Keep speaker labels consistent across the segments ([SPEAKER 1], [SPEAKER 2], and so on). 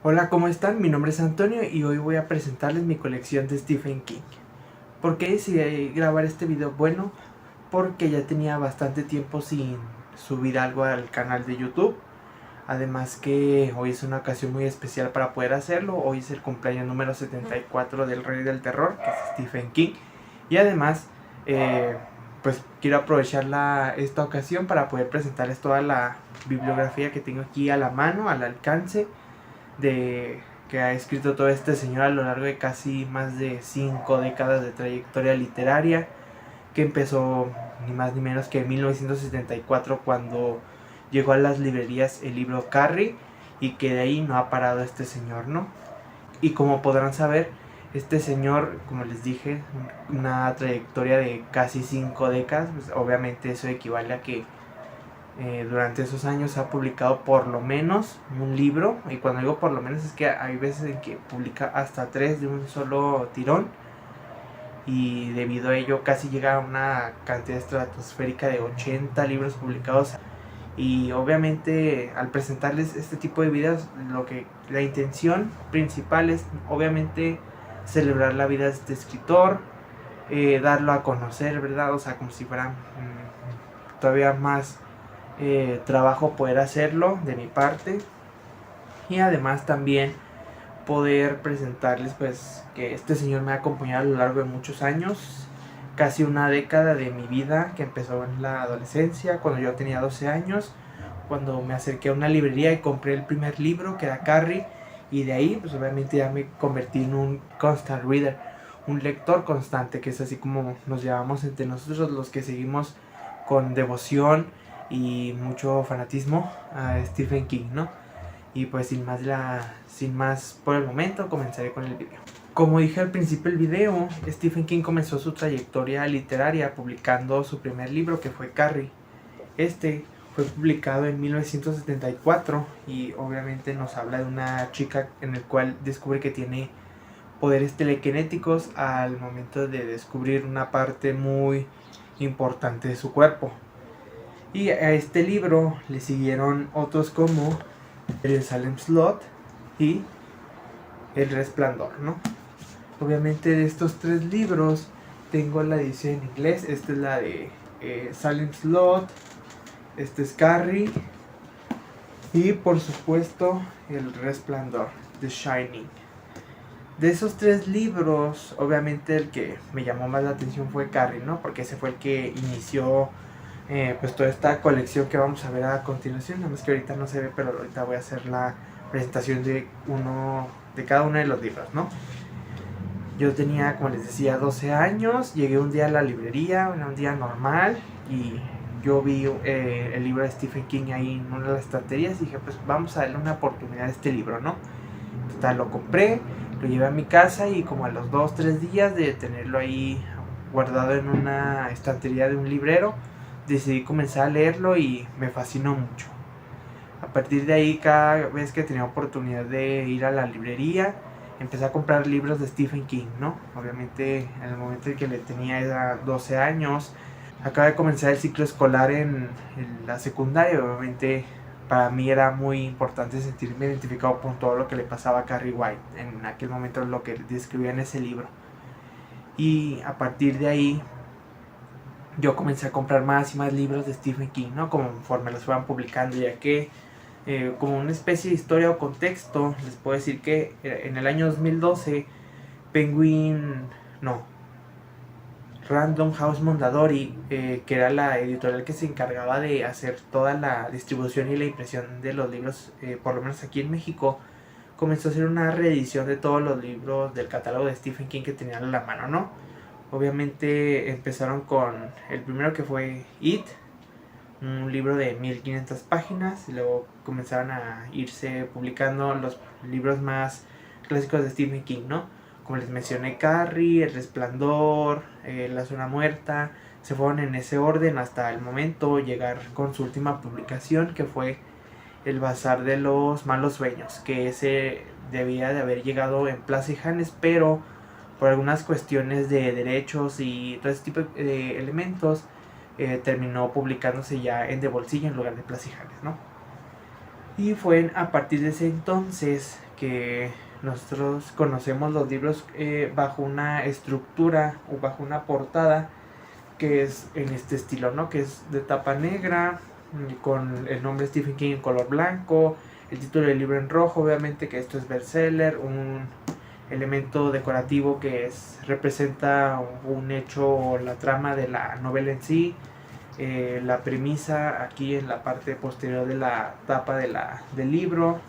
[SPEAKER 1] Hola, ¿cómo están? Mi nombre es Antonio y hoy voy a presentarles mi colección de Stephen King. ¿Por qué decidí grabar este video? Bueno, porque ya tenía bastante tiempo sin subir algo al canal de YouTube. Además que hoy es una ocasión muy especial para poder hacerlo. Hoy es el cumpleaños número 74 del Rey del Terror, que es Stephen King. Y además, eh, pues quiero aprovechar esta ocasión para poder presentarles toda la bibliografía que tengo aquí a la mano, al alcance de que ha escrito todo este señor a lo largo de casi más de 5 décadas de trayectoria literaria, que empezó ni más ni menos que en 1974 cuando llegó a las librerías el libro Carrie, y que de ahí no ha parado este señor, ¿no? Y como podrán saber, este señor, como les dije, una trayectoria de casi 5 décadas, pues obviamente eso equivale a que durante esos años ha publicado por lo menos un libro, y cuando digo por lo menos es que hay veces en que publica hasta 3 de un solo tirón, y debido a ello casi llega a una cantidad estratosférica de 80 libros publicados. Y obviamente al presentarles este tipo de videos, la intención principal es obviamente celebrar la vida de este escritor, darlo a conocer, ¿verdad? O sea, como si fuera todavía más trabajo poder hacerlo de mi parte, y además también poder presentarles pues que este señor me ha acompañado a lo largo de muchos años, casi una década de mi vida, que empezó en la adolescencia cuando yo tenía 12 años, cuando me acerqué a una librería y compré el primer libro, que era Carrie, y de ahí pues obviamente ya me convertí en un constant reader, un lector constante, que es así como nos llamamos entre nosotros los que seguimos con devoción y mucho fanatismo a Stephen King, ¿no? Y pues sin más por el momento, comenzaré con el video. Como dije al principio del video, Stephen King comenzó su trayectoria literaria publicando su primer libro, que fue Carrie. Este fue publicado en 1974 y obviamente nos habla de una chica en el cual descubre que tiene poderes telequinéticos al momento de descubrir una parte muy importante de su cuerpo. Y a este libro le siguieron otros como el Salem Slot y El Resplandor, ¿no? Obviamente de estos 3 libros tengo la edición en inglés. Esta es la de Salem Slot, este es Carrie, y por supuesto El Resplandor, The Shining. De esos 3 libros, obviamente el que me llamó más la atención fue Carrie, ¿no? Porque ese fue el que inició pues toda esta colección que vamos a ver a continuación. Nada más que ahorita no se ve, pero ahorita voy a hacer la presentación de cada uno de los libros, ¿no? Yo tenía, como les decía, 12 años, llegué un día a la librería, un día normal, y yo vi el libro de Stephen King ahí en una de las estanterías y dije, pues vamos a darle una oportunidad a este libro, ¿no? Total, lo compré, lo llevé a mi casa, y como a los 2-3 días de tenerlo ahí guardado en una estantería de un librero, decidí comenzar a leerlo y me fascinó mucho. A partir de ahí, cada vez que tenía oportunidad de ir a la librería, empecé a comprar libros de Stephen King, ¿no? Obviamente en el momento en que le tenía era 12 años, acaba de comenzar el ciclo escolar en la secundaria. Obviamente para mí era muy importante sentirme identificado con todo lo que le pasaba a Carrie White, en aquel momento lo que describía en ese libro. Y a partir de ahí yo comencé a comprar más y más libros de Stephen King, ¿no? Conforme los fueran publicando, ya que como una especie de historia o contexto, les puedo decir que en el año 2012 Random House Mondadori, que era la editorial que se encargaba de hacer toda la distribución y la impresión de los libros, por lo menos aquí en México, comenzó a hacer una reedición de todos los libros del catálogo de Stephen King que tenían a la mano, ¿no? Obviamente empezaron con el primero, que fue It, un libro de 1500 páginas, y luego comenzaron a irse publicando los libros más clásicos de Stephen King, ¿no? Como les mencioné, Carrie, El Resplandor, La Zona Muerta. Se fueron en ese orden hasta el momento llegar con su última publicación, que fue El Bazar de los Malos Sueños, que ese debía de haber llegado en Plaza y Hannes, pero por algunas cuestiones de derechos y todo ese tipo de elementos, terminó publicándose ya en De Bolsillo en lugar de Plaza y Hannes, ¿no? Y fue a partir de ese entonces que nosotros conocemos los libros bajo una estructura o bajo una portada que es en este estilo, ¿no? Que es de tapa negra, con el nombre Stephen King en color blanco, el título del libro en rojo, obviamente que esto es bestseller, un elemento decorativo que representa un hecho o la trama de la novela en sí, la premisa aquí en la parte posterior de la tapa del libro,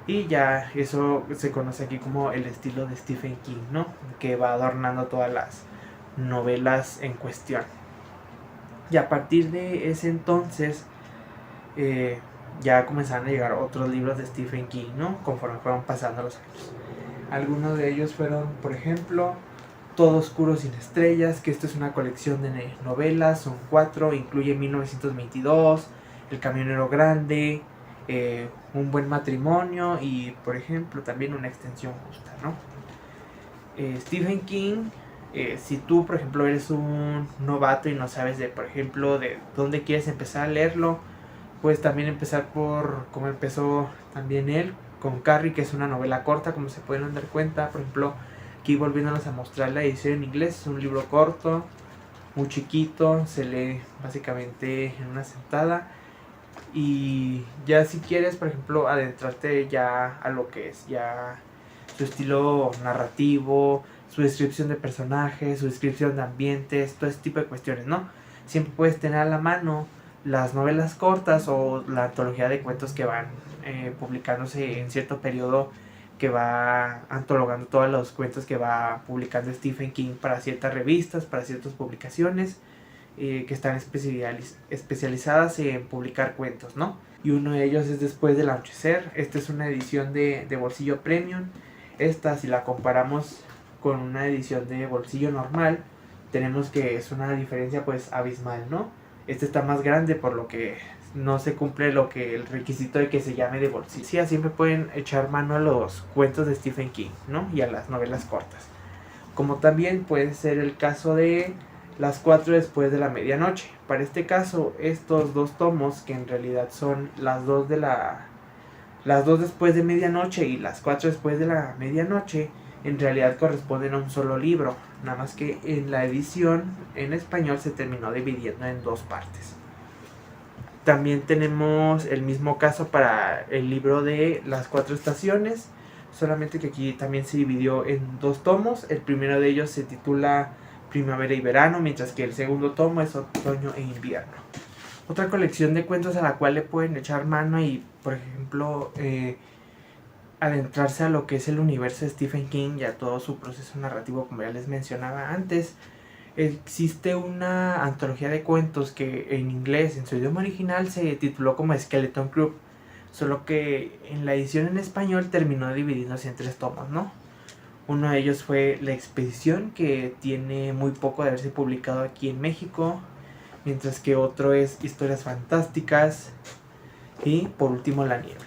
[SPEAKER 1] y ya eso se conoce aquí como el estilo de Stephen King, ¿no? Que va adornando todas las novelas en cuestión. Y a partir de ese entonces ya comenzaron a llegar otros libros de Stephen King, ¿no? Conforme fueron pasando los años. Algunos de ellos fueron, por ejemplo, Todo Oscuro Sin Estrellas, que esto es una colección de novelas, son 4, incluye 1922, El Camionero Grande, Un Buen Matrimonio y, por ejemplo, también Una Extensión Justa, ¿no? Stephen King, si tú, por ejemplo, eres un novato y no sabes por ejemplo, de dónde quieres empezar a leerlo, puedes también empezar por cómo empezó también él, con Carrie, que es una novela corta, como se pueden dar cuenta. Por ejemplo, aquí volviéndonos a mostrar la edición en inglés, es un libro corto, muy chiquito, se lee básicamente en una sentada. Y ya si quieres, por ejemplo, adentrarte ya a lo que es ya su estilo narrativo, su descripción de personajes, su descripción de ambientes, todo ese tipo de cuestiones, ¿no? Siempre puedes tener a la mano las novelas cortas o la antología de cuentos que van publicándose en cierto periodo, que va antologando todos los cuentos que va publicando Stephen King para ciertas revistas, para ciertas publicaciones que están especializadas en publicar cuentos, ¿no? Y uno de ellos es Después del Anochecer. Esta es una edición de bolsillo premium. Esta, si la comparamos con una edición de bolsillo normal, tenemos que es una diferencia pues abismal, ¿no? Este está más grande, por lo que no se cumple el requisito de que se llame de bolsillo. Sí, siempre pueden echar mano a los cuentos de Stephen King, ¿no? Y a las novelas cortas. Como también puede ser el caso de Las 4 después de la medianoche. Para este caso, estos dos tomos, que en realidad son las dos después de medianoche y las 4 después de la medianoche, en realidad corresponden a un solo libro, nada más que en la edición en español se terminó dividiendo en dos partes. También tenemos el mismo caso para el libro de Las 4 estaciones, solamente que aquí también se dividió en dos tomos. El primero de ellos se titula Primavera y Verano, mientras que el segundo tomo es Otoño e Invierno. Otra colección de cuentos a la cual le pueden echar mano y, por ejemplo, adentrarse a lo que es el universo de Stephen King y a todo su proceso narrativo, como ya les mencionaba antes. Existe una antología de cuentos que en inglés, en su idioma original, se tituló como Skeleton Crew, solo que en la edición en español terminó dividiéndose en 3 tomos, ¿no? Uno de ellos fue La Expedición, que tiene muy poco de haberse publicado aquí en México, mientras que otro es Historias Fantásticas y por último La Niebla.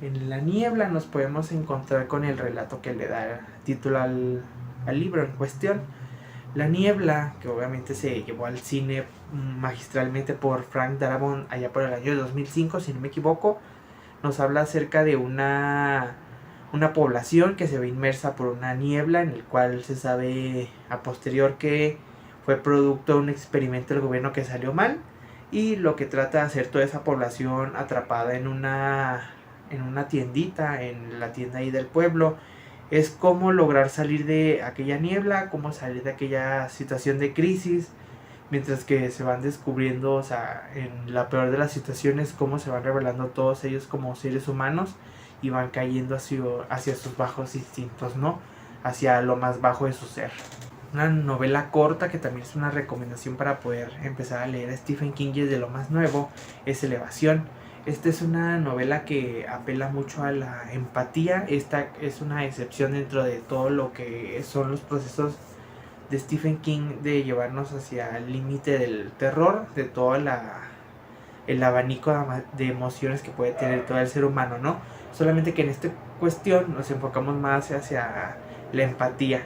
[SPEAKER 1] En La Niebla nos podemos encontrar con el relato que le da título al libro en cuestión. La Niebla, que obviamente se llevó al cine magistralmente por Frank Darabont allá por el año 2005, si no me equivoco, nos habla acerca de una población que se ve inmersa por una niebla, en el cual se sabe a posterior que fue producto de un experimento del gobierno que salió mal, y lo que trata de hacer toda esa población atrapada en una tiendita, en la tienda ahí del pueblo, es cómo lograr salir de aquella niebla, cómo salir de aquella situación de crisis, mientras que se van descubriendo, o sea, en la peor de las situaciones, cómo se van revelando todos ellos como seres humanos y van cayendo hacia sus bajos instintos, ¿no? Hacia lo más bajo de su ser. Una novela corta que también es una recomendación para poder empezar a leer a Stephen King y de lo más nuevo es Elevación. Esta es una novela que apela mucho a la empatía. Esta es una excepción dentro de todo lo que son los procesos de Stephen King de llevarnos hacia el límite del terror, de todo el abanico de emociones que puede tener todo el ser humano, ¿no? Solamente que en esta cuestión nos enfocamos más hacia la empatía,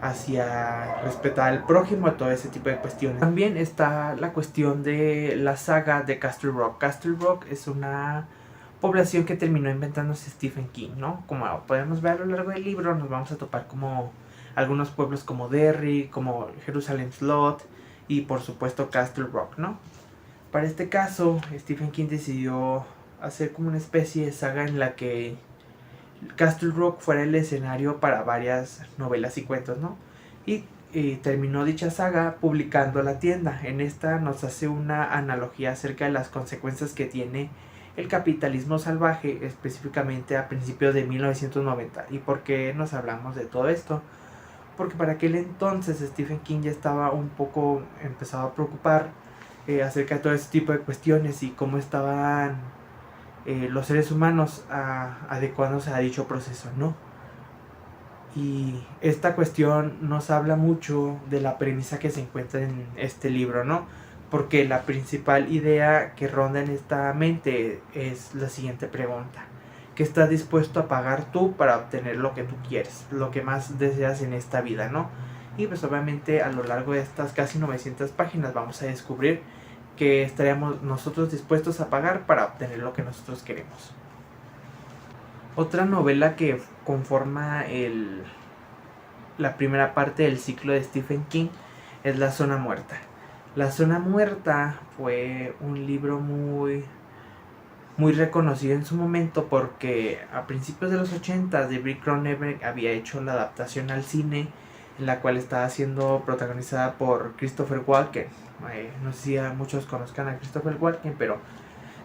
[SPEAKER 1] hacia respetar al prójimo, todo ese tipo de cuestiones. También está la cuestión de la saga de Castle Rock. Castle Rock es una población que terminó inventándose Stephen King, ¿no? Como podemos ver a lo largo del libro, nos vamos a topar como algunos pueblos como Derry, como Jerusalem Slot y por supuesto Castle Rock, ¿no? Para este caso, Stephen King decidió hacer como una especie de saga en la que Castle Rock fuera el escenario para varias novelas y cuentos, ¿no? Y terminó dicha saga publicando La tienda. En esta nos hace una analogía acerca de las consecuencias que tiene el capitalismo salvaje, específicamente a principios de 1990. ¿Y por qué nos hablamos de todo esto? Porque para aquel entonces Stephen King ya estaba un poco empezado a preocupar acerca de todo este tipo de cuestiones y cómo estaban los seres humanos adecuándose a dicho proceso, ¿no? Y esta cuestión nos habla mucho de la premisa que se encuentra en este libro, ¿no? Porque la principal idea que ronda en esta mente es la siguiente pregunta: ¿qué estás dispuesto a pagar tú para obtener lo que tú quieres, lo que más deseas en esta vida, ¿no? Y pues obviamente a lo largo de estas casi 900 páginas vamos a descubrir que estaríamos nosotros dispuestos a pagar para obtener lo que nosotros queremos. Otra novela que conforma la primera parte del ciclo de Stephen King es La Zona Muerta. La Zona Muerta fue un libro muy reconocido en su momento porque a principios de los 80 David Cronenberg había hecho la adaptación al cine, en la cual estaba siendo protagonizada por Christopher Walken. No sé si muchos conozcan a Christopher Walken, pero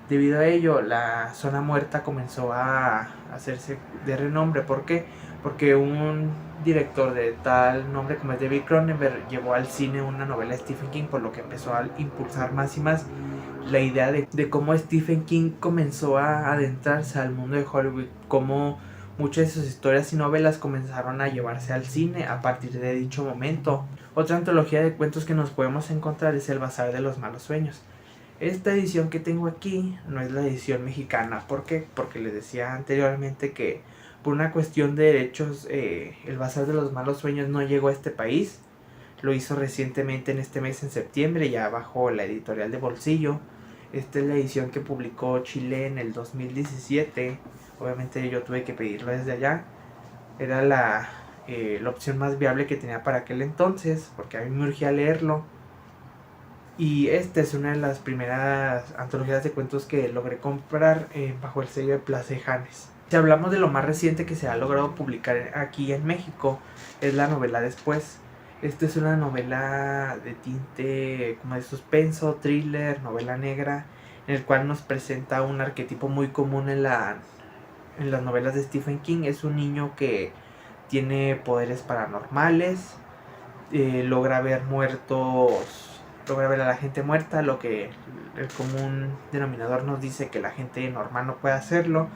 [SPEAKER 1] debido a ello, La Zona Muerta comenzó a hacerse de renombre. ¿Por qué? Porque un director de tal nombre como es David Cronenberg llevó al cine una novela de Stephen King, por lo que empezó a impulsar más y más la idea de cómo Stephen King comenzó a adentrarse al mundo de Hollywood, cómo muchas de sus historias y novelas comenzaron a llevarse al cine a partir de dicho momento. Otra antología de cuentos que nos podemos encontrar es El Bazar de los Malos Sueños. Esta edición que tengo aquí no es la edición mexicana. ¿Por qué? Porque les decía anteriormente que por una cuestión de derechos El Bazar de los Malos Sueños no llegó a este país. Lo hizo recientemente en este mes, en septiembre, ya bajo la editorial de Bolsillo. Esta es la edición que publicó Chile en el 2017. Obviamente yo tuve que pedirlo desde allá. Era la opción más viable que tenía para aquel entonces, porque a mí me urgía leerlo. Y esta es una de las primeras antologías de cuentos que logré comprar bajo el sello de Place Janes. Si hablamos de lo más reciente que se ha logrado publicar aquí en México, es la novela Después. Esta es una novela de tinte como de suspenso, thriller, novela negra, en el cual nos presenta un arquetipo muy común en las novelas de Stephen King. Es un niño que tiene poderes paranormales, logra ver a la gente muerta, lo que el común denominador nos dice que la gente normal no puede hacerlo.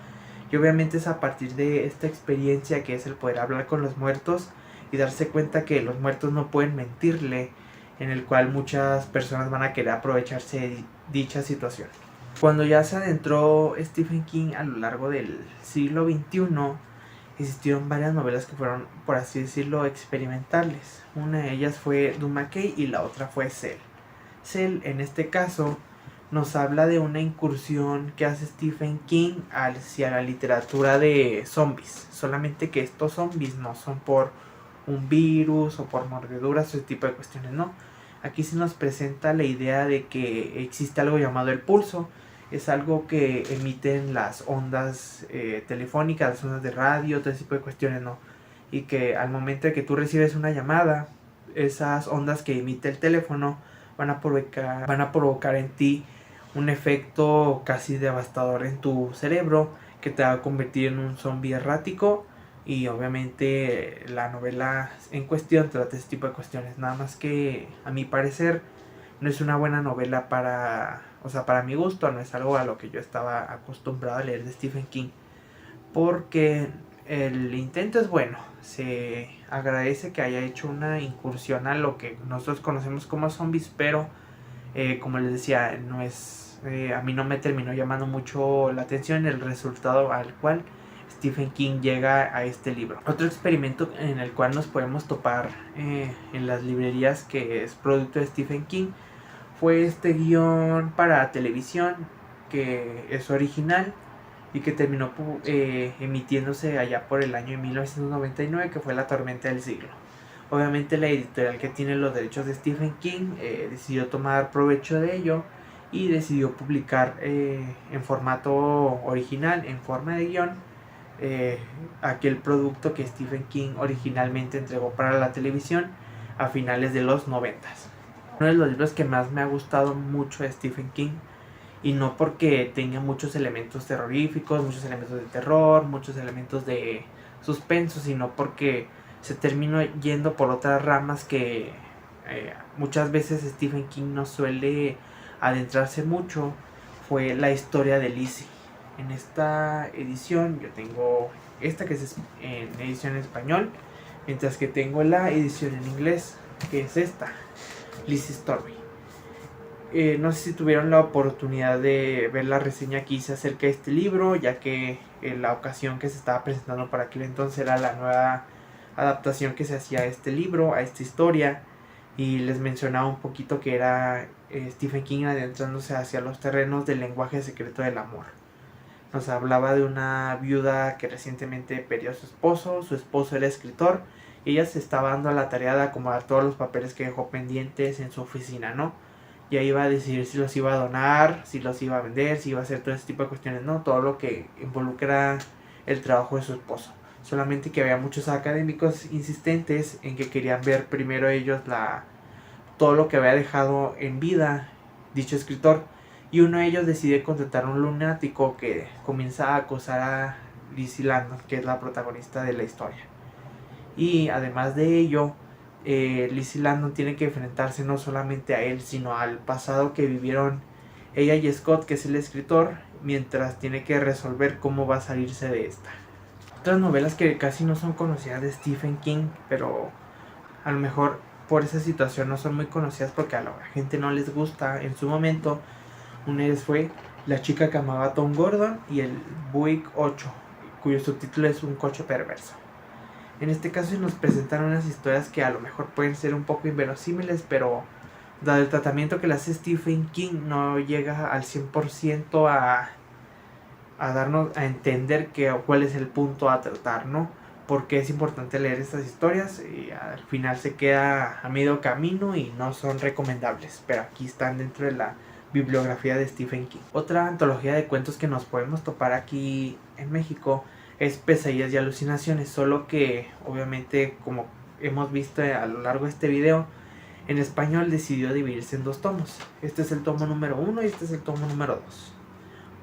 [SPEAKER 1] Y obviamente es a partir de esta experiencia que es el poder hablar con los muertos y darse cuenta que los muertos no pueden mentirle, en el cual muchas personas van a querer aprovecharse de dicha situación. Cuando ya se adentró Stephen King a lo largo del siglo XXI, existieron varias novelas que fueron, por así decirlo, experimentales. Una de ellas fue Doom McKay y la otra fue Cell. Cell, en este caso, nos habla de una incursión que hace Stephen King hacia la literatura de zombies. Solamente que estos zombies no son por un virus o por mordeduras o ese tipo de cuestiones, no. Aquí se nos presenta la idea de que existe algo llamado el pulso. Es algo que emiten las ondas telefónicas, las ondas de radio, todo ese tipo de cuestiones, ¿no? Y que al momento de que tú recibes una llamada, esas ondas que emite el teléfono van a provocar en ti un efecto casi devastador en tu cerebro, que te va a convertir en un zombie errático. Y obviamente la novela en cuestión trata este tipo de cuestiones. Nada más que a mi parecer no es una buena novela para mi gusto. No es algo a lo que yo estaba acostumbrado a leer de Stephen King, porque el intento es bueno. Se agradece que haya hecho una incursión a lo que nosotros conocemos como zombies, pero como les decía, no es a mí no me terminó llamando mucho la atención el resultado al cual Stephen King llega a este libro. Otro experimento en el cual nos podemos topar en las librerías, que es producto de Stephen King, fue este guión para televisión, que es original, y que terminó emitiéndose allá por el año de 1999, que fue La tormenta del siglo. Obviamente la editorial que tiene los derechos de Stephen King decidió tomar provecho de ello y decidió publicar en formato original, en forma de guión, aquel producto que Stephen King originalmente entregó para la televisión a finales de los 90. Uno de los libros que más me ha gustado mucho de Stephen King, y no porque tenga muchos elementos terroríficos, muchos elementos de terror, muchos elementos de suspenso, sino porque se terminó yendo por otras ramas que muchas veces Stephen King no suele adentrarse mucho, fue la historia de Lizzie. En esta edición yo tengo esta que es en edición en español, mientras que tengo la edición en inglés, que es esta, Lizzie Story. No sé si tuvieron la oportunidad de ver la reseña que hice acerca de este libro, ya que en la ocasión que se estaba presentando para aquel entonces era la nueva adaptación que se hacía a este libro, a esta historia, y les mencionaba un poquito que era Stephen King adentrándose hacia los terrenos del lenguaje secreto del amor. Nos hablaba de una viuda que recientemente perdió a su esposo era escritor, y ella se estaba dando a la tarea de acomodar todos los papeles que dejó pendientes en su oficina, ¿no? Ya iba a decidir si los iba a donar, si los iba a vender, si iba a hacer todo ese tipo de cuestiones, ¿no? Todo lo que involucra el trabajo de su esposo. Solamente que había muchos académicos insistentes en que querían ver primero ellos todo lo que había dejado en vida dicho escritor. Y uno de ellos decide contratar a un lunático que comienza a acosar a Lizzie Landon, que es la protagonista de la historia. Y además de ello, Lizzie Landon tiene que enfrentarse no solamente a él, sino al pasado que vivieron ella y Scott, que es el escritor, mientras tiene que resolver cómo va a salirse de esta. Otras novelas que casi no son conocidas de Stephen King, pero a lo mejor por esa situación no son muy conocidas porque a la gente no les gusta en su momento. Una de ellas fue La chica que amaba a Tom Gordon y el Buick 8, cuyo subtítulo es Un coche perverso. En este caso nos presentan unas historias que a lo mejor pueden ser un poco inverosímiles, pero dado el tratamiento que le hace Stephen King no llega al 100% a darnos a entender cuál es el punto a tratar, ¿no? Porque es importante leer estas historias y al final se queda a medio camino y no son recomendables, pero aquí están dentro de la bibliografía de Stephen King. Otra antología de cuentos que nos podemos topar aquí en México es Pesadillas y Alucinaciones, solo que obviamente, como hemos visto a lo largo de este video, en español decidió dividirse en dos tomos. Este es el tomo número 1 y este es el tomo número 2.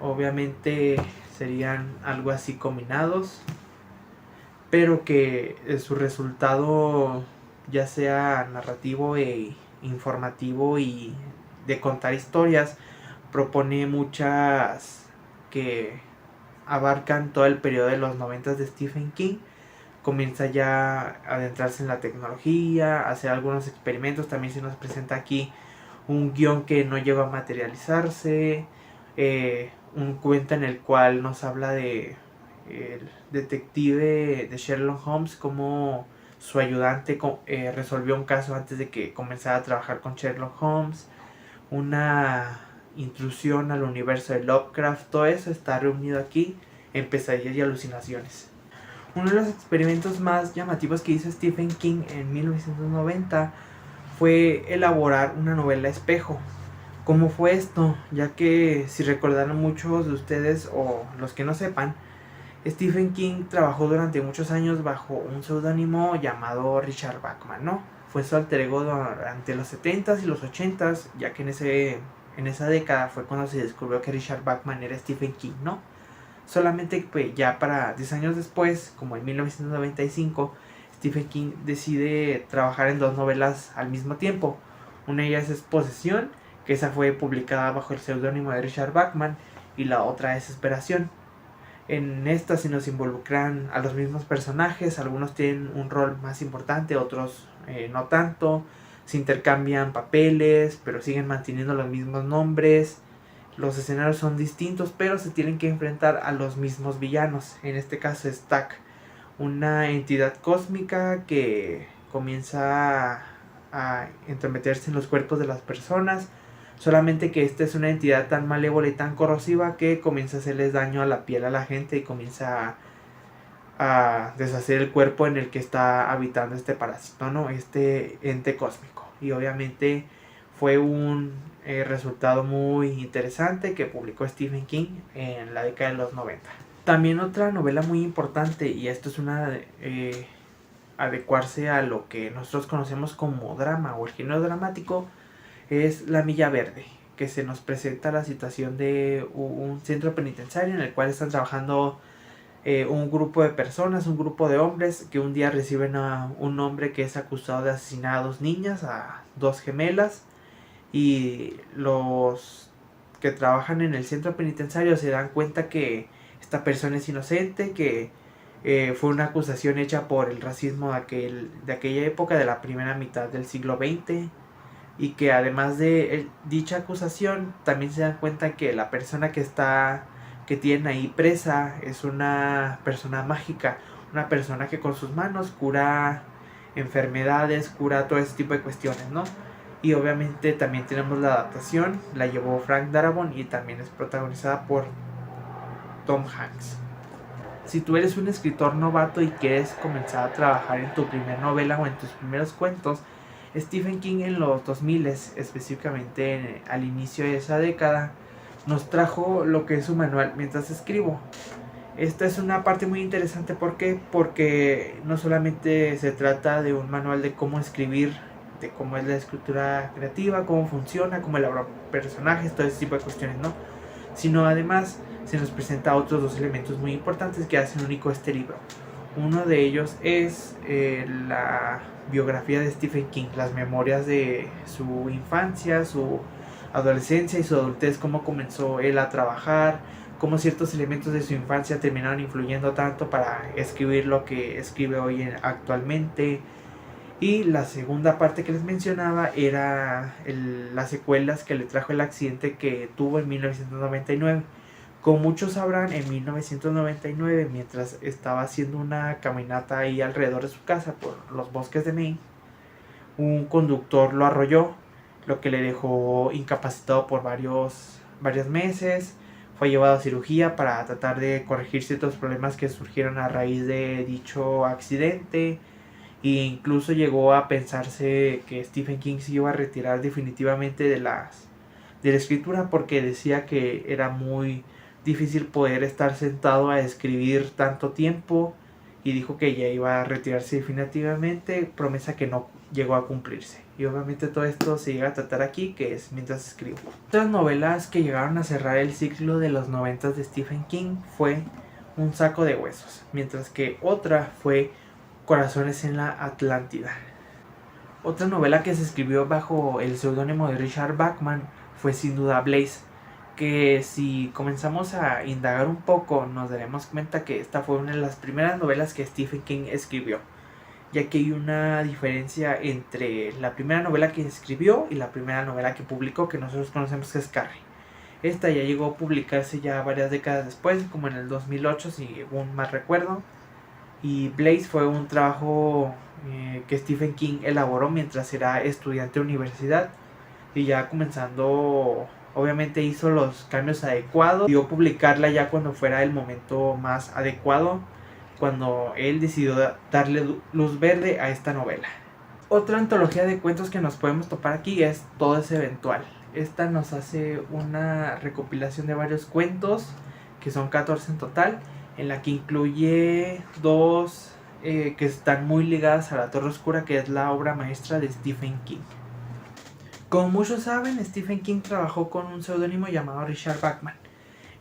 [SPEAKER 1] Obviamente serían algo así combinados, pero que su resultado, ya sea narrativo e informativo y de contar historias, propone muchas que abarcan todo el periodo de los 90 de Stephen King. Comienza ya a adentrarse en la tecnología, a hacer algunos experimentos. También se nos presenta aquí un guión que no llegó a materializarse, un cuento en el cual nos habla de el detective de Sherlock Holmes, como su ayudante resolvió un caso antes de que comenzara a trabajar con Sherlock Holmes, una intrusión al universo de Lovecraft. Todo eso está reunido aquí en Pesadillas y Alucinaciones. Uno de los experimentos más llamativos que hizo Stephen King en 1990 fue elaborar una novela espejo. ¿Cómo fue esto? Ya que, si recordaron muchos de ustedes o los que no sepan, Stephen King trabajó durante muchos años bajo un seudónimo llamado Richard Bachman, ¿no? Fue su alter ego durante los 70s y los 80s, ya que en esa década fue cuando se descubrió que Richard Bachman era Stephen King, ¿no? Solamente pues, ya para 10 años después, como en 1995, Stephen King decide trabajar en dos novelas al mismo tiempo. Una de ellas es Posesión, que esa fue publicada bajo el seudónimo de Richard Bachman, y la otra es Desesperación. En esta se nos involucran a los mismos personajes, algunos tienen un rol más importante, otros no tanto, se intercambian papeles, pero siguen manteniendo los mismos nombres. Los escenarios son distintos, pero se tienen que enfrentar a los mismos villanos. En este caso es Tak, una entidad cósmica que comienza a entrometerse en los cuerpos de las personas solamente que esta es una entidad tan malévola y tan corrosiva que comienza a hacerles daño a la piel a la gente y comienza a deshacer el cuerpo en el que está habitando este parásito, ¿no? Este ente cósmico. Y obviamente fue un resultado muy interesante que publicó Stephen King en la década de los 90. También otra novela muy importante, y esto es una adecuarse a lo que nosotros conocemos como drama o el género dramático, es La Milla Verde, que se nos presenta la situación de un centro penitenciario en el cual están trabajando un grupo de personas, un grupo de hombres que un día reciben a un hombre que es acusado de asesinar a 2 niñas, a 2 gemelas, y los que trabajan en el centro penitenciario se dan cuenta que esta persona es inocente, que fue una acusación hecha por el racismo de aquella época, de la primera mitad del siglo XX, y que además de dicha acusación también se dan cuenta que la persona que tienen ahí presa es una persona mágica, una persona que con sus manos cura enfermedades, cura todo ese tipo de cuestiones, ¿no? Y obviamente también tenemos la adaptación, la llevó Frank Darabont y también es protagonizada por Tom Hanks. Si tú eres un escritor novato y quieres comenzar a trabajar en tu primera novela o en tus primeros cuentos, Stephen King en los 2000, específicamente al inicio de esa década, nos trajo lo que es su manual mientras escribo. Esta es una parte muy interesante, ¿por qué? Porque no solamente se trata de un manual de cómo escribir, de cómo es la escritura creativa, cómo funciona, cómo elaborar personajes, todo ese tipo de cuestiones, ¿no? Sino además se nos presenta otros 2 elementos muy importantes que hacen único este libro. Uno de ellos es la biografía de Stephen King, las memorias de su infancia, su adolescencia y su adultez, cómo comenzó él a trabajar, cómo ciertos elementos de su infancia terminaron influyendo tanto para escribir lo que escribe hoy actualmente. Y la segunda parte que les mencionaba era las secuelas que le trajo el accidente que tuvo en 1999. Como muchos sabrán, en 1999, mientras estaba haciendo una caminata ahí alrededor de su casa por los bosques de Maine, un conductor lo arrolló, lo que le dejó incapacitado por varios meses. Fue llevado a cirugía para tratar de corregir ciertos problemas que surgieron a raíz de dicho accidente. E incluso llegó a pensarse que Stephen King se iba a retirar definitivamente de la escritura, porque decía que era muy difícil poder estar sentado a escribir tanto tiempo, y dijo que ya iba a retirarse definitivamente, promesa que no llegó a cumplirse. Y obviamente todo esto se llega a tratar aquí, que es mientras escribo. Otras novelas que llegaron a cerrar el ciclo de los 90 de Stephen King fue Un saco de huesos, mientras que otra fue Corazones en la Atlántida. Otra novela que se escribió bajo el seudónimo de Richard Bachman fue sin duda Blaze, que si comenzamos a indagar un poco nos daremos cuenta que esta fue una de las primeras novelas que Stephen King escribió, ya que hay una diferencia entre la primera novela que escribió y la primera novela que publicó, que nosotros conocemos que es Carrie. Esta ya llegó a publicarse ya varias décadas después, como en el 2008 si aún más recuerdo, y Blaze fue un trabajo que Stephen King elaboró mientras era estudiante de universidad, y ya comenzando, obviamente hizo los cambios adecuados y a publicarla ya cuando fuera el momento más adecuado, cuando él decidió darle luz verde a esta novela. Otra antología de cuentos que nos podemos topar aquí es Todo es Eventual. Esta nos hace una recopilación de varios cuentos, que son 14 en total, en la que incluye 2 que están muy ligadas a La Torre Oscura, que es la obra maestra de Stephen King. Como muchos saben, Stephen King trabajó con un seudónimo llamado Richard Bachman.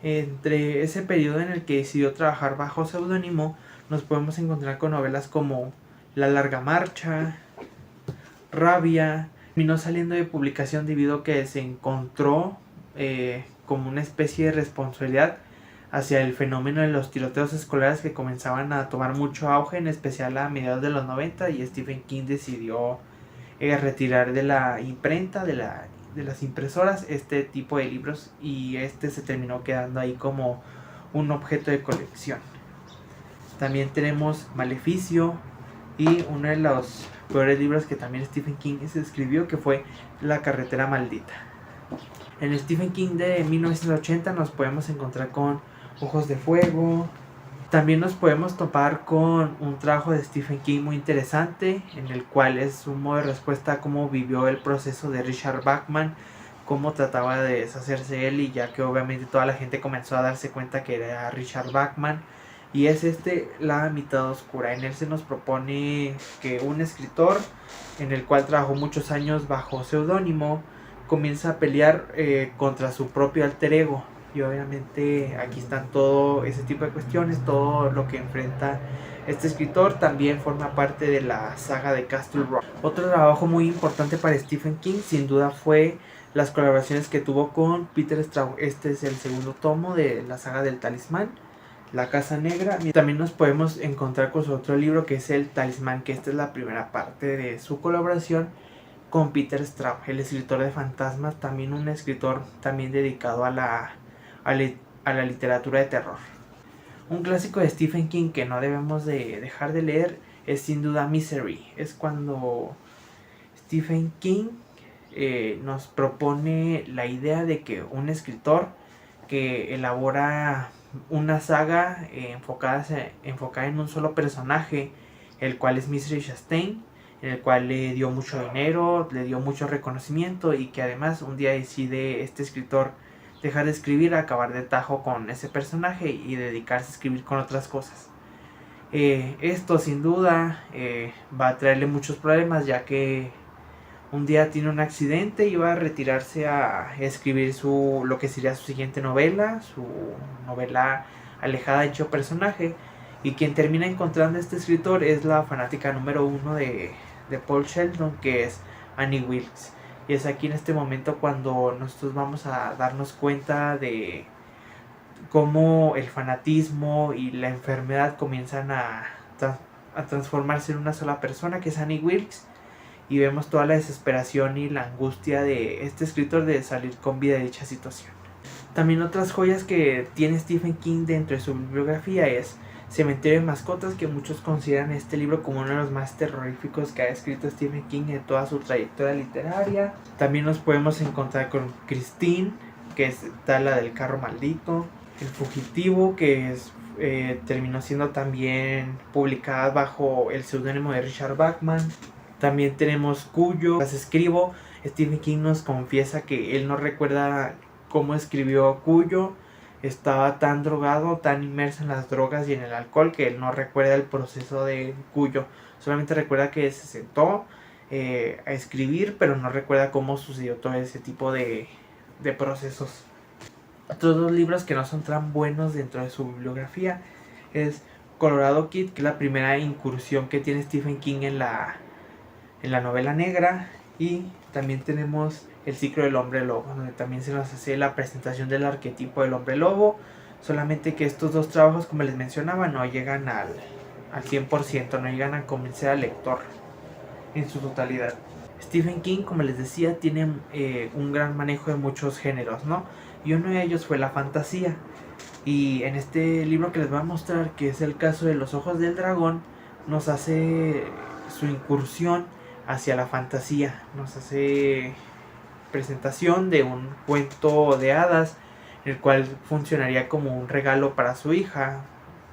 [SPEAKER 1] Entre ese periodo en el que decidió trabajar bajo seudónimo, nos podemos encontrar con novelas como La Larga Marcha, Rabia. Terminó saliendo de publicación debido a que se encontró como una especie de responsabilidad hacia el fenómeno de los tiroteos escolares que comenzaban a tomar mucho auge, en especial a mediados de los 90, y Stephen King decidió retirar de la imprenta, de las impresoras, este tipo de libros, y se terminó quedando ahí como un objeto de colección. También tenemos Maleficio y uno de los peores libros que también Stephen King se escribió, que fue La Carretera Maldita. En Stephen King de 1980 nos podemos encontrar con Ojos de Fuego. También nos podemos topar con un trabajo de Stephen King muy interesante, en el cual es un modo de respuesta a cómo vivió el proceso de Richard Bachman, cómo trataba de deshacerse de él, y ya que obviamente toda la gente comenzó a darse cuenta que era Richard Bachman. Y es La mitad oscura. En él se nos propone que un escritor, en el cual trabajó muchos años bajo seudónimo, comienza a pelear contra su propio alter ego. Y obviamente aquí están todo ese tipo de cuestiones, todo lo que enfrenta este escritor. También forma parte de la saga de Castle Rock. Otro trabajo muy importante para Stephen King sin duda fue las colaboraciones que tuvo con Peter Straub. Este es el segundo tomo de la saga del Talismán, La Casa Negra. Y también nos podemos encontrar con su otro libro, que es El Talismán, que esta es la primera parte de su colaboración con Peter Straub, el escritor de fantasmas, también un escritor también dedicado a la literatura de terror. Un clásico de Stephen King que no debemos de dejar de leer es sin duda Misery. Es cuando Stephen King nos propone la idea de que un escritor que elabora una saga enfocada en un solo personaje, el cual es Mystery Chastain, en el cual le dio mucho dinero, le dio mucho reconocimiento, y que además un día decide este escritor dejar de escribir, acabar de tajo con ese personaje y dedicarse a escribir con otras cosas. Esto sin duda va a traerle muchos problemas, ya que un día tiene un accidente y va a retirarse a escribir lo que sería su siguiente novela, su novela alejada de dicho personaje. Y quien termina encontrando a este escritor es la fanática número 1 de Paul Sheldon, que es Annie Wilkes. Y es aquí en este momento cuando nosotros vamos a darnos cuenta de cómo el fanatismo y la enfermedad comienzan a transformarse en una sola persona, que es Annie Wilkes. Y vemos toda la desesperación y la angustia de este escritor de salir con vida de dicha situación. También otras joyas que tiene Stephen King dentro de su bibliografía es Cementerio de Mascotas, que muchos consideran este libro como uno de los más terroríficos que ha escrito Stephen King en toda su trayectoria literaria. También nos podemos encontrar con Christine, que es la del carro maldito. El Fugitivo, que terminó siendo también publicada bajo el seudónimo de Richard Bachman. También tenemos Cuyo. Las escribo. Stephen King nos confiesa que él no recuerda cómo escribió Cuyo. Estaba tan drogado, tan inmerso en las drogas y en el alcohol, que él no recuerda el proceso de Cuyo. Solamente recuerda que se sentó a escribir, pero no recuerda cómo sucedió todo ese tipo de procesos. Otros dos libros que no son tan buenos dentro de su bibliografía es Colorado Kid, que es la primera incursión que tiene Stephen King en la novela negra. Y también tenemos El ciclo del hombre lobo, donde también se nos hace la presentación del arquetipo del hombre lobo. Solamente que estos dos trabajos, como les mencionaba, no llegan al 100%, no llegan a convencer al lector en su totalidad. Stephen King, como les decía, tiene un gran manejo de muchos géneros, ¿no? Y uno de ellos fue la fantasía. Y en este libro que les voy a mostrar, que es el caso de Los ojos del dragón, nos hace su incursión hacia la fantasía. Nos hace presentación de un cuento de hadas, el cual funcionaría como un regalo para su hija,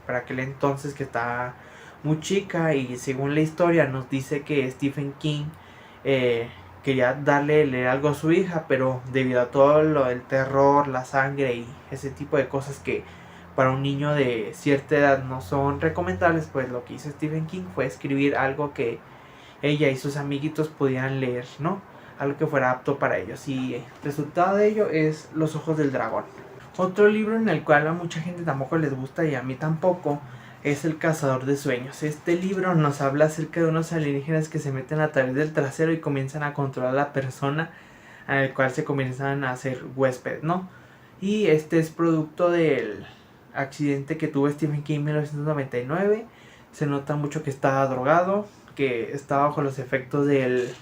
[SPEAKER 1] para aquel entonces, que está muy chica. Y según la historia nos dice que Stephen King quería leer algo a su hija, pero debido a todo lo del terror, la sangre y ese tipo de cosas que para un niño de cierta edad no son recomendables, pues lo que hizo Stephen King fue escribir algo que ella y sus amiguitos pudieran leer, ¿no? Algo que fuera apto para ellos. Y el resultado de ello es Los ojos del dragón. Otro libro en el cual a mucha gente tampoco les gusta, y a mí tampoco, es El cazador de sueños. Este libro nos habla acerca de unos alienígenas que se meten a través del trasero y comienzan a controlar a la persona a la cual se comienzan a hacer huésped, ¿no? Y este es producto del accidente que tuvo Stephen King en 1999. Se nota mucho que estaba drogado, que estaba bajo los efectos de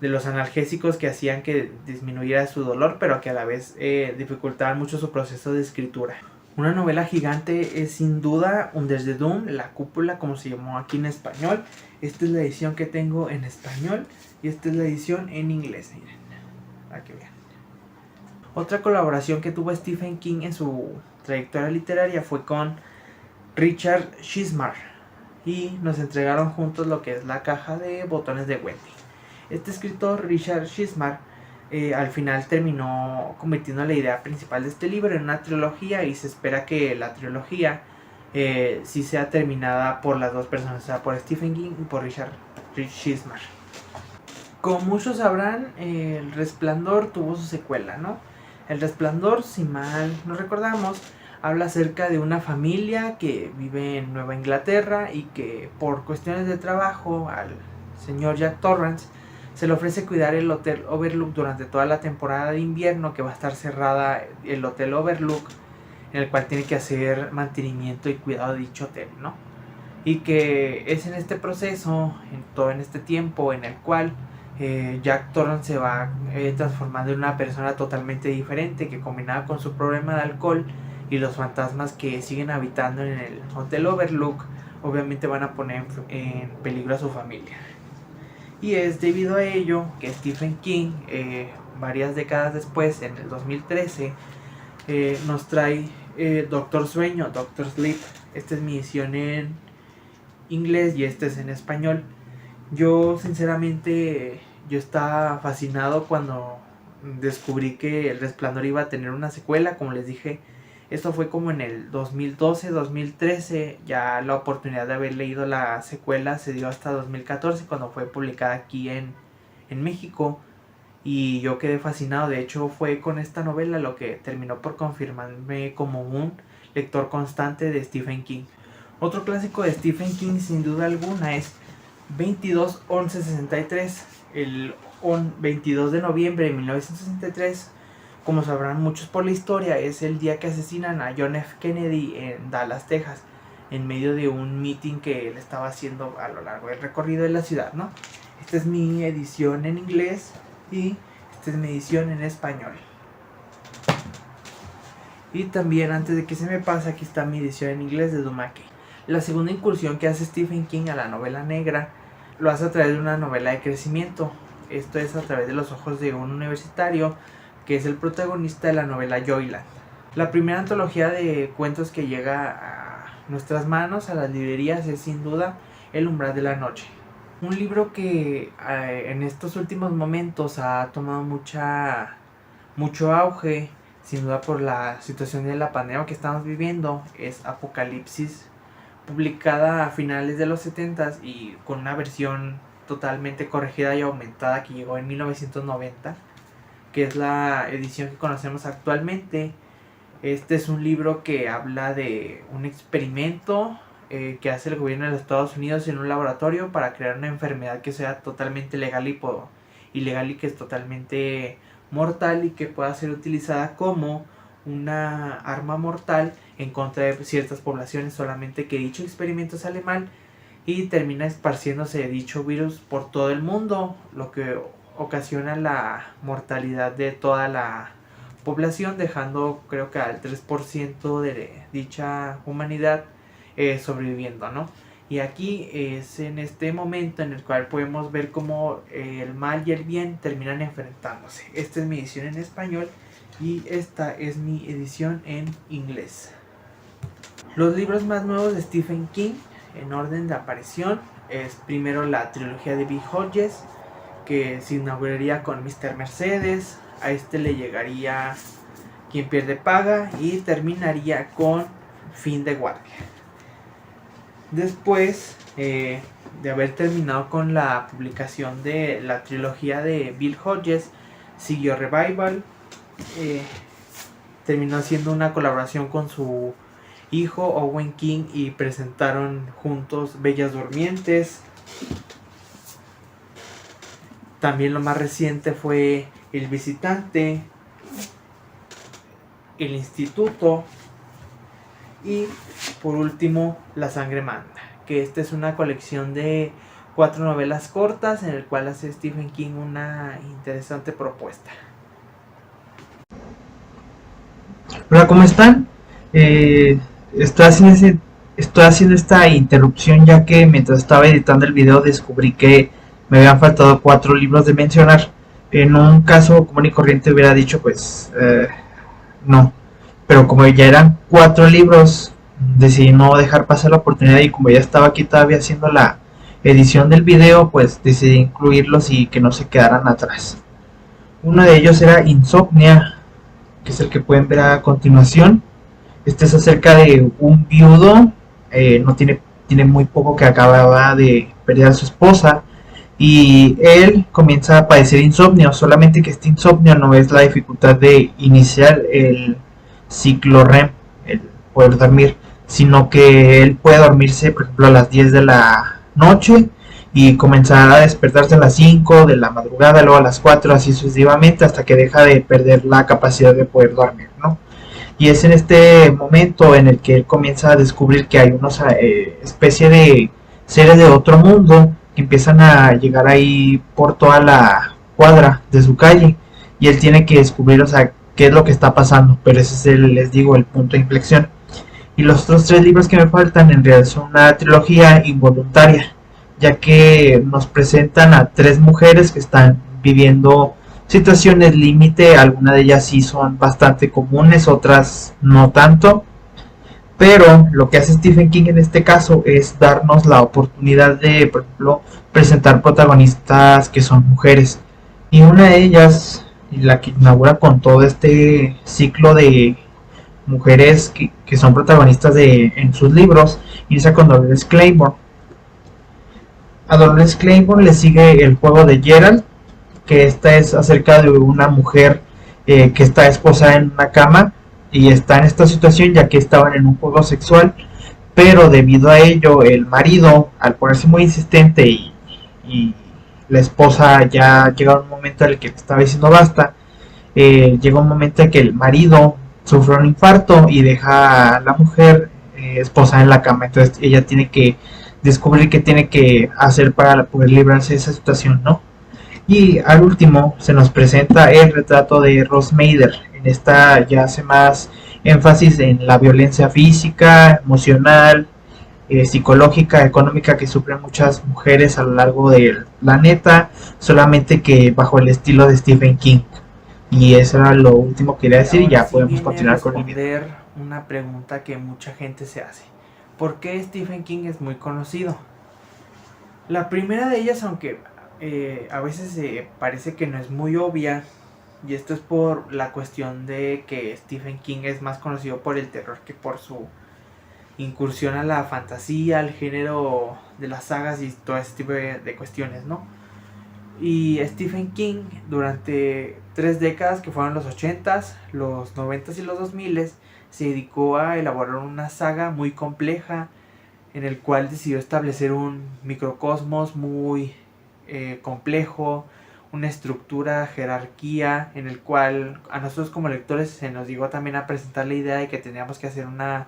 [SPEAKER 1] los analgésicos, que hacían que disminuyera su dolor, pero que a la vez dificultaban mucho su proceso de escritura. Una novela gigante es sin duda Under the Dome, La Cúpula, como se llamó aquí en español. Esta es la edición que tengo en español y esta es la edición en inglés, miren, para que vean. Otra colaboración que tuvo Stephen King en su trayectoria literaria fue con Richard Chizmar, y nos entregaron juntos lo que es La caja de botones de Wendy. Este escritor, Richard Chizmar, al final terminó convirtiendo la idea principal de este libro en una trilogía, y se espera que la trilogía sí sea terminada por las dos personas, o sea, por Stephen King y por Richard Chizmar. Como muchos sabrán, El Resplandor tuvo su secuela, ¿no? El Resplandor, si mal no recordamos, habla acerca de una familia que vive en Nueva Inglaterra y que por cuestiones de trabajo al señor Jack Torrance se le ofrece cuidar el Hotel Overlook durante toda la temporada de invierno, que va a estar cerrada el Hotel Overlook, en el cual tiene que hacer mantenimiento y cuidado de dicho hotel, ¿no? Y que es en este proceso, en este tiempo en el cual Jack Torrance se va transformando en una persona totalmente diferente, que combinada con su problema de alcohol y los fantasmas que siguen habitando en el Hotel Overlook, obviamente van a poner en peligro a su familia. Y es debido a ello que Stephen King, varias décadas después, en el 2013, nos trae Doctor Sueño, Doctor Sleep. Esta es mi edición en inglés y este es en español. Yo sinceramente, yo estaba fascinado cuando descubrí que El Resplandor iba a tener una secuela. Como les dije, esto fue como en el 2012, 2013. Ya la oportunidad de haber leído la secuela se dio hasta 2014, cuando fue publicada aquí en México. Y yo quedé fascinado. De hecho, fue con esta novela lo que terminó por confirmarme como un lector constante de Stephen King. Otro clásico de Stephen King, sin duda alguna, es 22-11-63. El 22 de noviembre de 1963, como sabrán muchos por la historia, es el día que asesinan a John F. Kennedy en Dallas, Texas, en medio de un meeting que él estaba haciendo a lo largo del recorrido de la ciudad, ¿no? Esta es mi edición en inglés y esta es mi edición en español. Y también, antes de que se me pase, aquí está mi edición en inglés de Dumake. La segunda incursión que hace Stephen King a la novela negra lo hace a través de una novela de crecimiento. Esto es a través de los ojos de un universitario que es el protagonista de la novela Joyland. La primera antología de cuentos que llega a nuestras manos, a las librerías, es sin duda El umbral de la noche. Un libro que en estos últimos momentos ha tomado mucho auge, sin duda por la situación de la pandemia que estamos viviendo. Es Apocalipsis, publicada a finales de los 70s y con una versión totalmente corregida y aumentada que llegó en 1990, que es la edición que conocemos actualmente. Este es un libro que habla de un experimento que hace el gobierno de los Estados Unidos en un laboratorio para crear una enfermedad que sea totalmente legal y ilegal, y que es totalmente mortal y que pueda ser utilizada como una arma mortal en contra de ciertas poblaciones, solamente que dicho experimento sale mal y termina esparciéndose dicho virus por todo el mundo, lo que ocasiona la mortalidad de toda la población, dejando creo que al 3% de dicha humanidad sobreviviendo, ¿no? Y aquí es en este momento en el cual podemos ver cómo el mal y el bien terminan enfrentándose. Esta es mi edición en español y esta es mi edición en inglés. Los libros más nuevos de Stephen King, en orden de aparición, es primero la trilogía de Bill Hodges, que se inauguraría con Mr. Mercedes. A este le llegaría Quien pierde paga y terminaría con Fin de guardia. Después de haber terminado con la publicación de la trilogía de Bill Hodges, siguió Revival. Terminó haciendo una colaboración con su hijo Owen King y presentaron juntos Bellas Durmientes. También lo más reciente fue El visitante, El instituto y por último La sangre manda, que esta es una colección de 4 novelas cortas en el cual hace Stephen King una interesante propuesta.
[SPEAKER 2] Hola, ¿cómo están? Estoy haciendo esta interrupción ya que mientras estaba editando el video descubrí que me habían faltado 4 libros de mencionar. En un caso común y corriente hubiera dicho, pues, no. Pero como ya eran 4 libros, decidí no dejar pasar la oportunidad y como ya estaba aquí todavía haciendo la edición del video, pues decidí incluirlos y que no se quedaran atrás. Uno de ellos era Insomnia, que es el que pueden ver a continuación. Este es acerca de un viudo, no tiene muy poco que acababa de perder a su esposa y él comienza a padecer insomnio, solamente que este insomnio no es la dificultad de iniciar el ciclo REM, el poder dormir, sino que él puede dormirse, por ejemplo, a las 10 de la noche y comenzar a despertarse a las 5 de la madrugada, luego a las 4, así sucesivamente, hasta que deja de perder la capacidad de poder dormir, ¿no? Y es en este momento en el que él comienza a descubrir que hay unos especie de seres de otro mundo que empiezan a llegar ahí por toda la cuadra de su calle y él tiene que descubrir, o sea, qué es lo que está pasando, pero ese es les digo, el punto de inflexión. Y los otros 3 libros que me faltan en realidad son una trilogía involuntaria, ya que nos presentan a 3 mujeres que están viviendo situaciones límite, algunas de ellas sí son bastante comunes, otras no tanto, pero lo que hace Stephen King en este caso es darnos la oportunidad de, por ejemplo, presentar protagonistas que son mujeres. Y una de ellas, la que inaugura con todo este ciclo de mujeres que son protagonistas en sus libros, inicia con Dolores Claiborne. A Dolores Claiborne le sigue El juego de Gerald, que esta es acerca de una mujer que está esposada en una cama y está en esta situación ya que estaban en un juego sexual, pero debido a ello el marido, al ponerse muy insistente y la esposa ya llega un momento en el que estaba diciendo basta, llega un momento en que el marido sufre un infarto y deja a la mujer esposada en la cama, entonces ella tiene que descubrir qué tiene que hacer para poder librarse de esa situación, ¿no? Y al último se nos presenta el retrato de Rose Mader. En esta ya hace más énfasis en la violencia física, emocional, psicológica, económica que sufren muchas mujeres a lo largo del planeta, solamente que bajo el estilo de Stephen King. Y eso era lo último que quería
[SPEAKER 1] Y
[SPEAKER 2] decir y
[SPEAKER 1] ahora
[SPEAKER 2] ya
[SPEAKER 1] sí
[SPEAKER 2] podemos
[SPEAKER 1] viene a
[SPEAKER 2] continuar con el video.
[SPEAKER 1] responder una pregunta que mucha gente se hace. ¿Por qué Stephen King es muy conocido? La primera de ellas, aunque a veces parece que no es muy obvia, y esto es por la cuestión de que Stephen King es más conocido por el terror que por su incursión a la fantasía, al género de las sagas y todo ese tipo de cuestiones, ¿no? Y Stephen King durante 3 décadas, que fueron los 80s, los 90s y los 2000s, se dedicó a elaborar una saga muy compleja en el cual decidió establecer un microcosmos muy complejo, una estructura, jerarquía, en el cual a nosotros como lectores se nos llegó también a presentar la idea de que teníamos que hacer una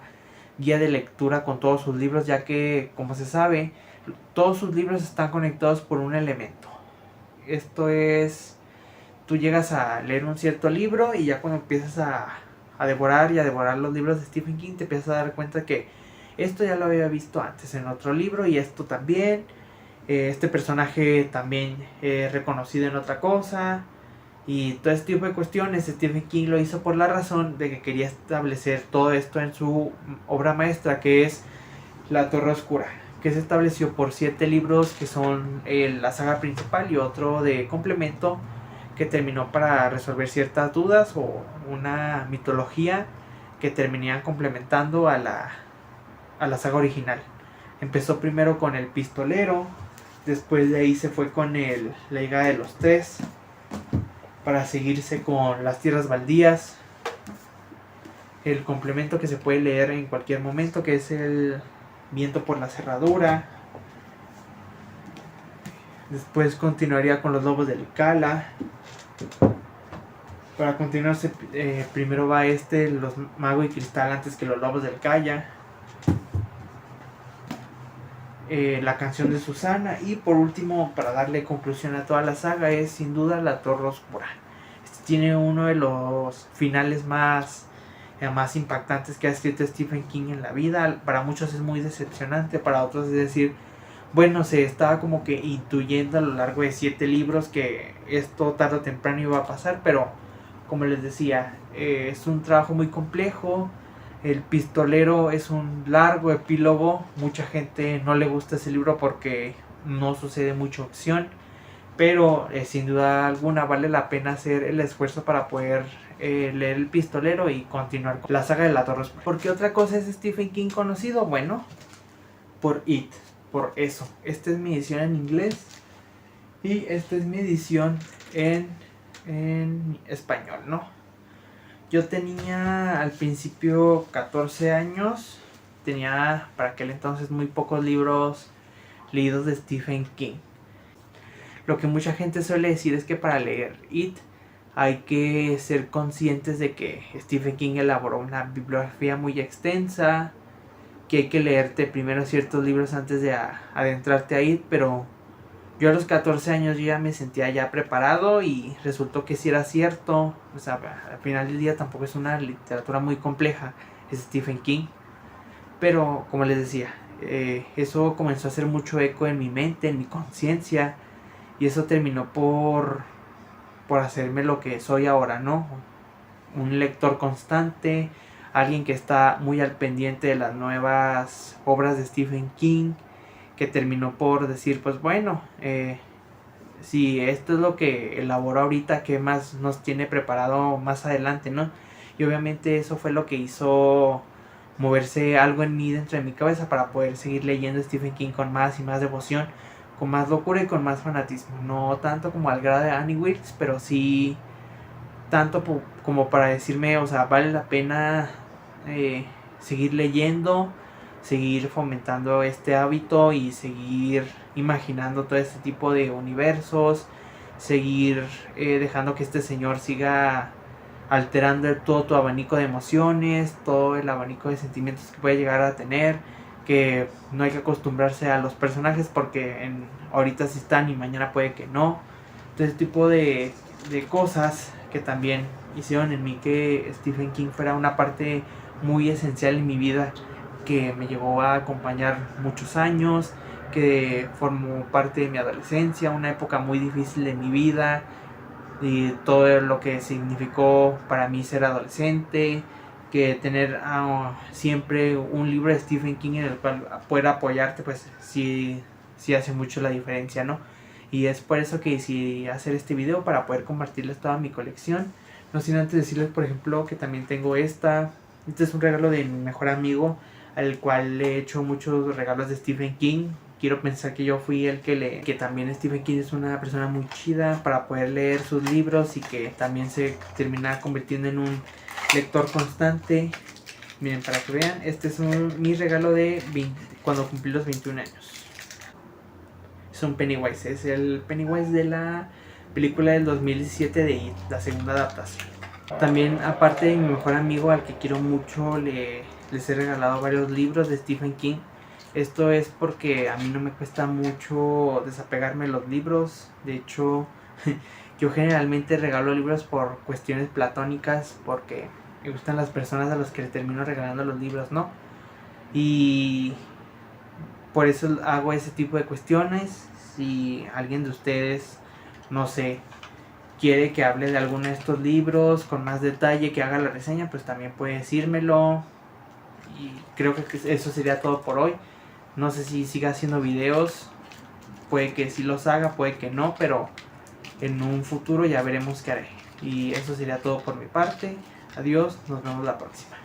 [SPEAKER 1] guía de lectura con todos sus libros, ya que, como se sabe, todos sus libros están conectados por un elemento. Esto es, tú llegas a leer un cierto libro y ya cuando empiezas a devorar y a devorar los libros de Stephen King te empiezas a dar cuenta que esto ya lo había visto antes en otro libro y esto también, este personaje también reconocido en otra cosa y todo este tipo de cuestiones. Stephen King lo hizo por la razón de que quería establecer todo esto en su obra maestra, que es La Torre Oscura, que se estableció por 7 libros que son la saga principal y otro de complemento que terminó para resolver ciertas dudas o una mitología que terminaban complementando a la saga original. Empezó primero con El Pistolero, después de ahí se fue con La Higuera de los Tres, para seguirse con Las Tierras Baldías, el complemento que se puede leer en cualquier momento, que es El Viento por la Cerradura. Después continuaría con Los Lobos del Cala. Para continuarse, primero va Los Mago y Cristal antes que Los Lobos del Calla. La Canción de Susana. Y por último, para darle conclusión a toda la saga, es sin duda La Torre Oscura. Este tiene uno de los finales más impactantes que ha escrito Stephen King en la vida. Para muchos es muy decepcionante, para otros es decir, bueno, se estaba como que intuyendo a lo largo de 7 libros que esto tarde o temprano iba a pasar, pero como les decía, es un trabajo muy complejo. El pistolero es un largo epílogo. Mucha gente no le gusta ese libro porque no sucede mucha acción, pero sin duda alguna vale la pena hacer el esfuerzo para poder leer El pistolero y continuar con la saga de la Torre Oscura. ¿Por qué otra cosa es Stephen King conocido? Bueno, por It, por eso. Esta es mi edición en inglés y esta es mi edición en español, ¿no? Yo tenía al principio 14 años, tenía para aquel entonces muy pocos libros leídos de Stephen King. Lo que mucha gente suele decir es que para leer It hay que ser conscientes de que Stephen King elaboró una bibliografía muy extensa, que hay que leerte primero ciertos libros antes de adentrarte a It, pero yo a los 14 años yo ya me sentía ya preparado y resultó que sí era cierto. O sea, al final del día tampoco es una literatura muy compleja, es Stephen King. Pero como les decía, eso comenzó a hacer mucho eco en mi mente, en mi conciencia, y eso terminó por hacerme lo que soy ahora, ¿no? Un lector constante, alguien que está muy al pendiente de las nuevas obras de Stephen King, que terminó por decir, pues bueno, si esto es lo que elaboró ahorita, ¿qué más nos tiene preparado más adelante, no? Y obviamente eso fue lo que hizo moverse algo en mí, dentro de mi cabeza, para poder seguir leyendo Stephen King con más y más devoción, con más locura y con más fanatismo. No tanto como al grado de Annie Wilkes, pero sí tanto como para decirme, o sea, vale la pena seguir leyendo, seguir fomentando este hábito y seguir imaginando todo este tipo de universos, seguir dejando que este señor siga alterando todo tu abanico de emociones, todo el abanico de sentimientos que puede llegar a tener, que no hay que acostumbrarse a los personajes porque ahorita sí están y mañana puede que no. Todo ese tipo de cosas que también hicieron en mí que Stephen King fuera una parte muy esencial en mi vida, que me llevó a acompañar muchos años, que formó parte de mi adolescencia, una época muy difícil de mi vida, y todo lo que significó para mí ser adolescente, que tener siempre un libro de Stephen King en el cual poder apoyarte, pues sí hace mucho la diferencia, ¿no? Y es por eso que decidí hacer este video, para poder compartirles toda mi colección. No sin antes decirles, por ejemplo, que también tengo esta. Este es un regalo de mi mejor amigo, al cual le he hecho muchos regalos de Stephen King. Quiero pensar que yo fui el que también Stephen King es una persona muy chida para poder leer sus libros y que también se termina convirtiendo en un lector constante. Miren, para que vean, este es mi regalo de cuando cumplí los 21 años. Es un Pennywise, es el Pennywise de la película del 2017 de It, la segunda adaptación. También, aparte de mi mejor amigo, al que quiero mucho, les he regalado varios libros de Stephen King. Esto es porque a mí no me cuesta mucho desapegarme de los libros. De hecho, yo generalmente regalo libros por cuestiones platónicas, porque me gustan las personas a las que le termino regalando los libros, ¿no? Y por eso hago ese tipo de cuestiones. Si alguien de ustedes, no sé, quiere que hable de alguno de estos libros con más detalle, que haga la reseña, pues también puede decírmelo. Y creo que eso sería todo por hoy. No sé si siga haciendo videos, puede que sí los haga, puede que no, pero en un futuro ya veremos qué haré. Y eso sería todo por mi parte. Adiós, nos vemos la próxima.